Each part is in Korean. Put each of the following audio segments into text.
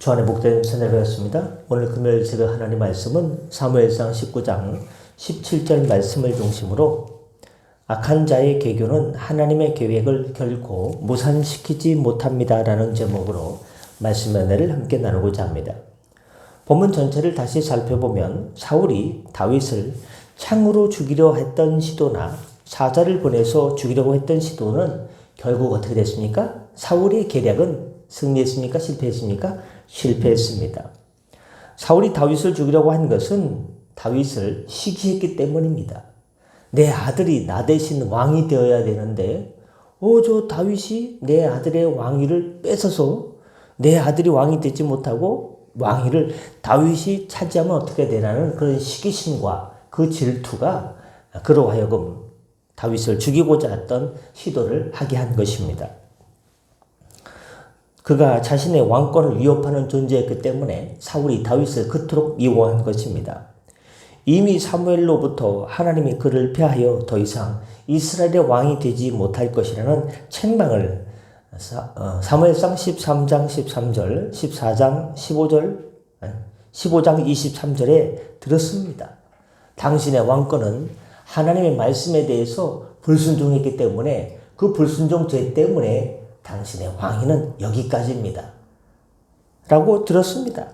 주안의 복된 새내려였습니다. 오늘 금요일 제가 하나님 말씀은 사무엘상 19장 17절 말씀을 중심으로 악한 자의 계교는 하나님의 계획을 결코 무산시키지 못합니다 라는 제목으로 말씀 은혜를 함께 나누고자 합니다. 본문 전체를 다시 살펴보면 사울이 다윗을 창으로 죽이려 했던 시도나 사자를 보내서 죽이려고 했던 시도는 결국 어떻게 됐습니까? 사울의 계략은 승리했습니까? 실패했습니까? 실패했습니다. 사울이 다윗을 죽이려고 한 것은 다윗을 시기했기 때문입니다. 내 아들이 나 대신 왕이 되어야 되는데 저 다윗이 내 아들의 왕위를 뺏어서 내 아들이 왕이 되지 못하고 왕위를 다윗이 차지하면 어떻게 되라는 그런 시기심과 그 질투가 그로 하여금 다윗을 죽이고자 했던 시도를 하게 한 것입니다. 그가 자신의 왕권을 위협하는 존재였기 때문에 사울이 다윗을 그토록 미워한 것입니다. 이미 사무엘로부터 하나님이 그를 폐하여 더 이상 이스라엘의 왕이 되지 못할 것이라는 책망을 사무엘상 13장 13절, 14장 15장 23절에 들었습니다. 당신의 왕권은 하나님의 말씀에 대해서 불순종했기 때문에 그 불순종 죄 때문에 당신의 왕위는 여기까지입니다. 라고 들었습니다.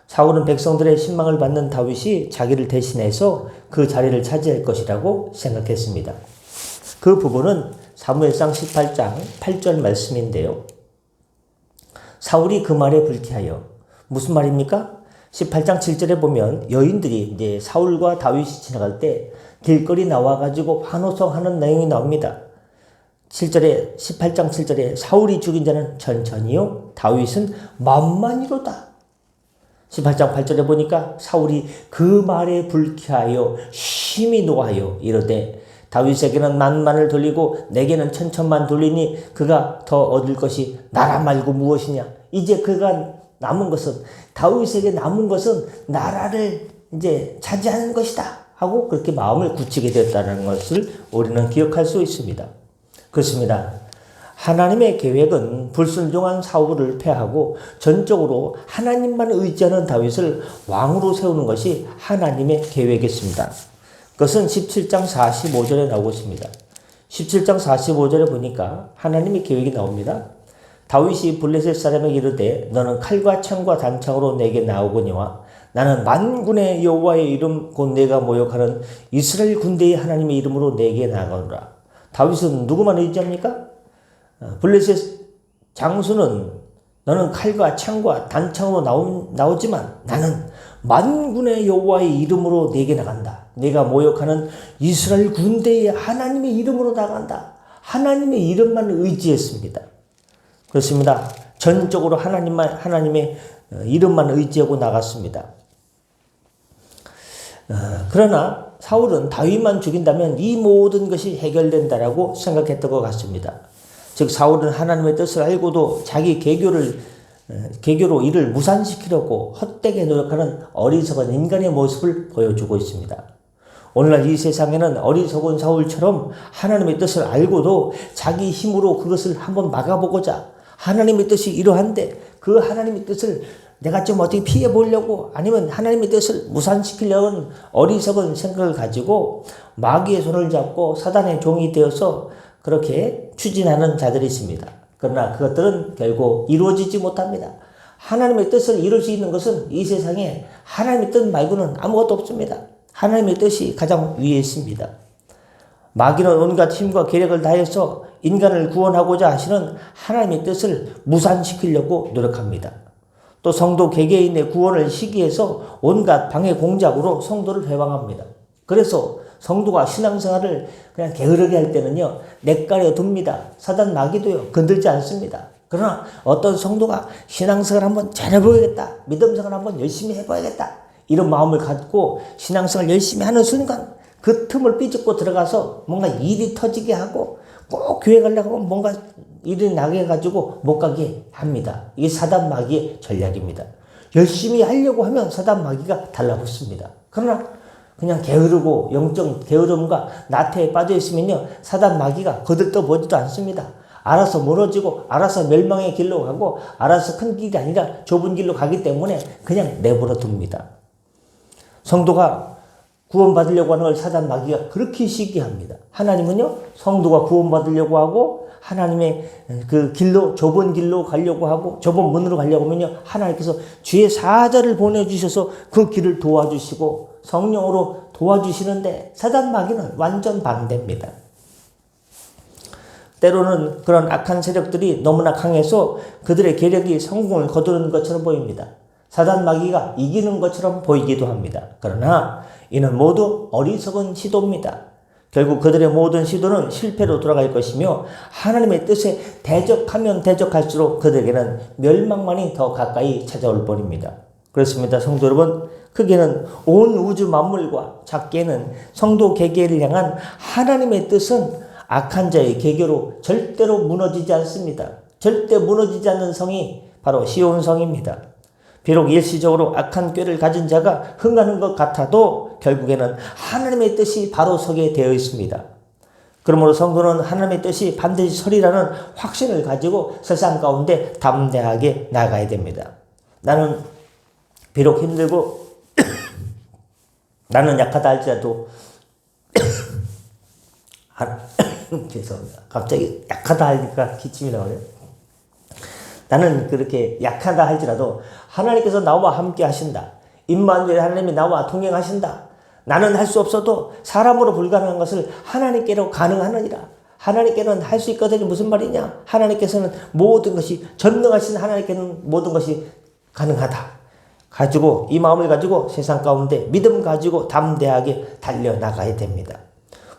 사울은 백성들의 신망을 받는 다윗이 자기를 대신해서 그 자리를 차지할 것이라고 생각했습니다. 그 부분은 사무엘상 18장 8절 말씀인데요. 사울이 그 말에 불쾌하여 무슨 말입니까? 18장 7절에 보면 여인들이 이제 사울과 다윗이 지나갈 때 길거리 나와가지고 환호성하는 내용이 나옵니다. 18장 7절에 사울이 죽인 자는 천천히요 다윗은 만만히로다. 18장 8절에 보니까 사울이 그 말에 불쾌하여 심히 노하여 이르되 다윗에게는 만만을 돌리고 내게는 천천만 돌리니 그가 더 얻을 것이 나라 말고 무엇이냐. 이제 그가 남은 것은 다윗에게 남은 것은 나라를 이제 차지하는 것이다 하고 그렇게 마음을 굳히게 되었다는 것을 우리는 기억할 수 있습니다. 그렇습니다. 하나님의 계획은 불순종한 사울을 패하고 전적으로 하나님만 의지하는 다윗을 왕으로 세우는 것이 하나님의 계획이었습니다. 그것은 17장 45절에 나오고 있습니다. 17장 45절에 보니까 하나님의 계획이 나옵니다. 다윗이 블레셋 사람에게 이르되 너는 칼과 창과 단창으로 내게 나오거니와 나는 만군의 여호와의 이름 곧 내가 모욕하는 이스라엘 군대의 하나님의 이름으로 내게 나가노라. 다윗은 누구만 의지합니까? 블레셋 장수는 너는 칼과 창과 단창으로 나오지만 나는 만군의 여호와의 이름으로 내게 나간다. 내가 모욕하는 이스라엘 군대의 하나님의 이름으로 나간다. 하나님의 이름만 의지했습니다. 그렇습니다. 전적으로 하나님의 이름만 의지하고 나갔습니다. 그러나 사울은 다윗만 죽인다면 이 모든 것이 해결된다라고 생각했던 것 같습니다. 즉 사울은 하나님의 뜻을 알고도 자기 계교로 이를 무산시키려고 헛되게 노력하는 어리석은 인간의 모습을 보여주고 있습니다. 오늘날 이 세상에는 어리석은 사울처럼 하나님의 뜻을 알고도 자기 힘으로 그것을 한번 막아보고자 하나님의 뜻이 이러한데 그 하나님의 뜻을 내가 좀 어떻게 피해보려고 아니면 하나님의 뜻을 무산시키려는 어리석은 생각을 가지고 마귀의 손을 잡고 사단의 종이 되어서 그렇게 추진하는 자들이 있습니다. 그러나 그것들은 결국 이루어지지 못합니다. 하나님의 뜻을 이룰 수 있는 것은 이 세상에 하나님의 뜻 말고는 아무것도 없습니다. 하나님의 뜻이 가장 위에 있습니다. 마귀는 온갖 힘과 계력을 다해서 인간을 구원하고자 하시는 하나님의 뜻을 무산시키려고 노력합니다. 또 성도 개개인의 구원을 시기해서 온갖 방해 공작으로 성도를 회방합니다. 그래서 성도가 신앙생활을 그냥 게으르게 할 때는요, 내가려 둡니다. 사단 마귀도요, 건들지 않습니다. 그러나 어떤 성도가 신앙생활 한번 잘해보야겠다. 믿음생활 한번 열심히 해봐야겠다. 이런 마음을 갖고 신앙생활 열심히 하는 순간 그 틈을 삐집고 들어가서 뭔가 일이 터지게 하고 꼭 교회 가려고 하면 뭔가 일이 나게 해가지고 못 가게 합니다. 이게 사단 마귀의 전략입니다. 열심히 하려고 하면 사단 마귀가 달라붙습니다. 그러나 그냥 게으르고 영적 게으름과 나태에 빠져 있으면요 사단 마귀가 거들떠 보지도 않습니다. 알아서 무너지고 알아서 멸망의 길로 가고 알아서 큰 길이 아니라 좁은 길로 가기 때문에 그냥 내버려 둡니다. 성도가 구원받으려고 하는 걸 사단 마귀가 그렇게 시기합니다. 하나님은요, 성도가 구원받으려고 하고 하나님의 그 길로, 좁은 길로 가려고 하고 좁은 문으로 가려고 하면요, 하나님께서 주의 사자를 보내주셔서 그 길을 도와주시고 성령으로 도와주시는데 사단 마귀는 완전 반대입니다. 때로는 그런 악한 세력들이 너무나 강해서 그들의 계략이 성공을 거두는 것처럼 보입니다. 사단 마귀가 이기는 것처럼 보이기도 합니다. 그러나 이는 모두 어리석은 시도입니다. 결국 그들의 모든 시도는 실패로 돌아갈 것이며 하나님의 뜻에 대적하면 대적할수록 그들에게는 멸망만이 더 가까이 찾아올 뿐입니다. 그렇습니다. 성도 여러분, 크게는 온 우주 만물과 작게는 성도 개개를 향한 하나님의 뜻은 악한 자의 계교로 절대로 무너지지 않습니다. 절대 무너지지 않는 성이 바로 시온 성입니다. 비록 일시적으로 악한 꾀를 가진 자가 흥하는 것 같아도 결국에는 하나님의 뜻이 바로 서게 되어 있습니다. 그러므로 성도는 하나님의 뜻이 반드시 서리라는 확신을 가지고 세상 가운데 담대하게 나가야 됩니다. 나는 비록 힘들고 나는 약하다 할지라도 죄송합니다. 갑자기 약하다 하니까 기침이 나오네요. 나는 그렇게 약하다 할지라도 하나님께서 나와 함께 하신다. 임마누엘 하나님이 나와 동행하신다. 나는 할 수 없어도 사람으로 불가능한 것을 하나님께로 가능하느니라. 하나님께는 할 수 있거든요. 무슨 말이냐? 하나님께서는 모든 것이 전능하신 하나님께는 모든 것이 가능하다. 가지고 이 마음을 가지고 세상 가운데 믿음 가지고 담대하게 달려나가야 됩니다.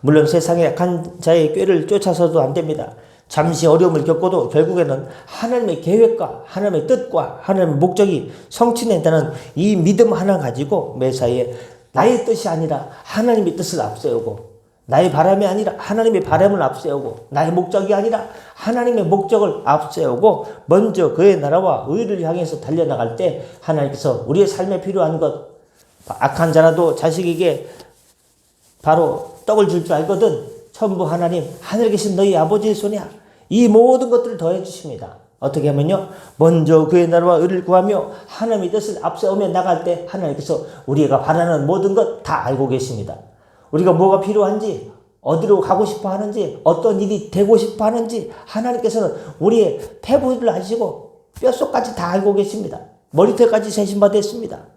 물론 세상의 약한 자의 꾀를 쫓아서도 안 됩니다. 잠시 어려움을 겪어도 결국에는 하나님의 계획과 하나님의 뜻과 하나님의 목적이 성취된다는 이 믿음 하나 가지고 매사에 나의 뜻이 아니라 하나님의 뜻을 앞세우고 나의 바람이 아니라 하나님의 바람을 앞세우고 나의 목적이 아니라 하나님의 목적을 앞세우고 먼저 그의 나라와 의를 향해서 달려나갈 때 하나님께서 우리의 삶에 필요한 것, 악한 자라도 자식에게 바로 떡을 줄 줄 알거든 전부 하나님 하늘에 계신 너희 아버지의 손이야. 이 모든 것들을 더해 주십니다. 어떻게 하면요, 먼저 그의 나라와 의를 구하며 하나님의 뜻을 앞세우며 나갈 때 하나님께서 우리가 바라는 모든 것 다 알고 계십니다. 우리가 뭐가 필요한지, 어디로 가고 싶어 하는지, 어떤 일이 되고 싶어 하는지 하나님께서는 우리의 태부를 아시고 뼛속까지 다 알고 계십니다. 머리털까지 세신받았습니다.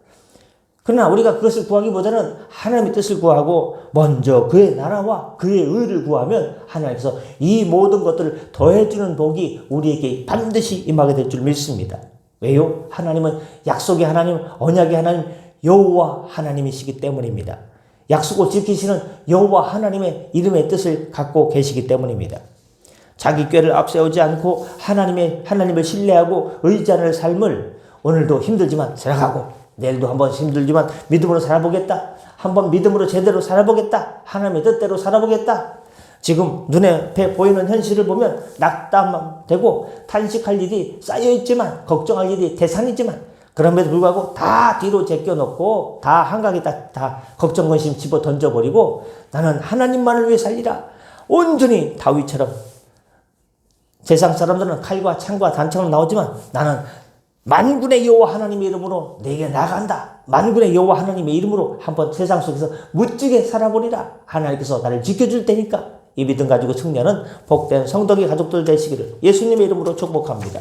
그러나 우리가 그것을 구하기보다는 하나님의 뜻을 구하고 먼저 그의 나라와 그의 의를 구하면 하나님께서 이 모든 것들을 더해주는 복이 우리에게 반드시 임하게 될 줄 믿습니다. 왜요? 하나님은 약속의 하나님, 언약의 하나님, 여호와 하나님이시기 때문입니다. 약속을 지키시는 여호와 하나님의 이름의 뜻을 갖고 계시기 때문입니다. 자기 꾀를 앞세우지 않고 하나님을 신뢰하고 의지하는 삶을 오늘도 힘들지만 살아가고 내일도 한번 힘들지만 믿음으로 살아보겠다. 한번 믿음으로 제대로 살아보겠다. 하나님의 뜻대로 살아보겠다. 지금 눈에 보이는 현실을 보면 낙담되고 탄식할 일이 쌓여있지만 걱정할 일이 태산이지만 그럼에도 불구하고 다 뒤로 제껴놓고 다 한강에 다 걱정 근심 집어 던져버리고 나는 하나님만을 위해 살리라. 온전히 다윗처럼 세상 사람들은 칼과 창과 단창으로 나오지만 나는 만군의 여호와 하나님의 이름으로 내게 나간다. 만군의 여호와 하나님의 이름으로 한번 세상 속에서 무지개 살아보리라. 하나님께서 나를 지켜줄 테니까 이 믿음 가지고 승리하는 복된 성덕의 가족들 되시기를 예수님의 이름으로 축복합니다.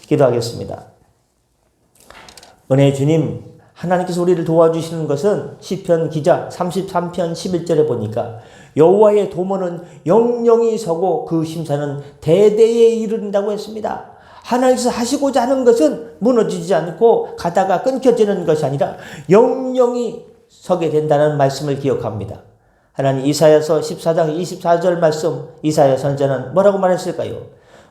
기도하겠습니다. 은혜의 주님, 하나님께서 우리를 도와주시는 것은 시편 기자 33편 11절에 보니까 여호와의 도모는 영영이 서고 그 심사는 대대에 이른다고 했습니다. 하나님께서 하시고자 하는 것은 무너지지 않고 가다가 끊겨지는 것이 아니라 영영이 서게 된다는 말씀을 기억합니다. 하나님, 이사야서 14장 24절 말씀, 이사야 선지자는 뭐라고 말했을까요?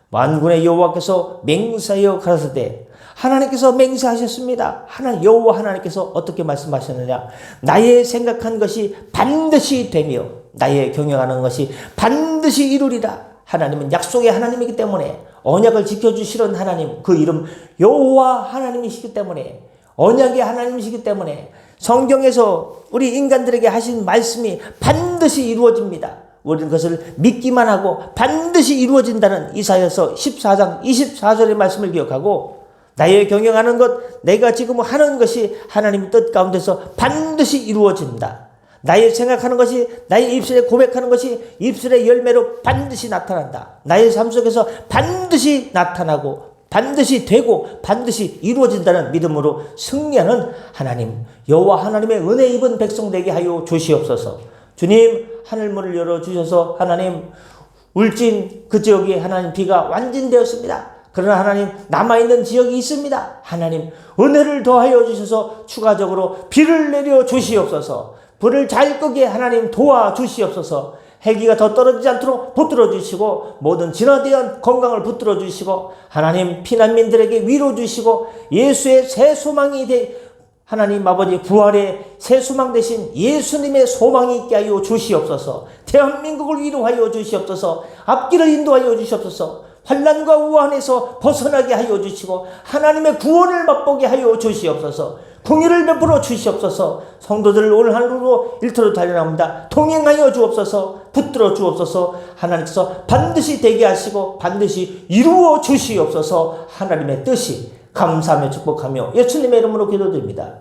만군의 여호와께서 맹세하여 가라사대, 하나님께서 맹세하셨습니다. 여호와 하나님께서 어떻게 말씀하셨느냐? 나의 생각한 것이 반드시 되며 나의 경영하는 것이 반드시 이루리라. 하나님은 약속의 하나님이기 때문에 언약을 지켜주시는 하나님, 그 이름 여호와 하나님이시기 때문에 언약의 하나님이시기 때문에 성경에서 우리 인간들에게 하신 말씀이 반드시 이루어집니다. 우리는 그것을 믿기만 하고 반드시 이루어진다는 이사야서 14장 24절의 말씀을 기억하고 나의 경영하는 것, 내가 지금 하는 것이 하나님의 뜻 가운데서 반드시 이루어진다. 나의 생각하는 것이, 나의 입술에 고백하는 것이 입술의 열매로 반드시 나타난다. 나의 삶 속에서 반드시 나타나고 반드시 되고 반드시 이루어진다는 믿음으로 승리하는 하나님, 여호와 하나님의 은혜 입은 백성 되게 하여 주시옵소서. 주님, 하늘문을 열어주셔서 하나님, 울진 그 지역에 하나님 비가 완진되었습니다. 그러나 하나님, 남아있는 지역이 있습니다. 하나님, 은혜를 더하여 주셔서 추가적으로 비를 내려 주시옵소서. 불을 잘 끄게 하나님 도와주시옵소서. 해기가 더 떨어지지 않도록 붙들어 주시고 모든 진화대한 건강을 붙들어 주시고 하나님, 피난민들에게 위로 주시고 예수의 새 소망이 하나님 아버지 부활의 새 소망 되신 예수님의 소망이 있게 하여 주시옵소서. 대한민국을 위로하여 주시옵소서. 앞길을 인도하여 주시옵소서. 환난과 우환에서 벗어나게 하여 주시고 하나님의 구원을 맛보게 하여 주시옵소서. 긍휼을 베풀어 주시옵소서. 성도들 오늘 하루로 일터로 달려나옵니다. 동행하여 주옵소서. 붙들어 주옵소서. 하나님께서 반드시 되게 하시고 반드시 이루어 주시옵소서. 하나님의 뜻이 감사하며 축복하며 예수님의 이름으로 기도드립니다.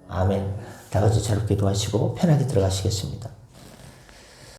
아멘. 다 같이 잘 기도하시고 편하게 들어가시겠습니다.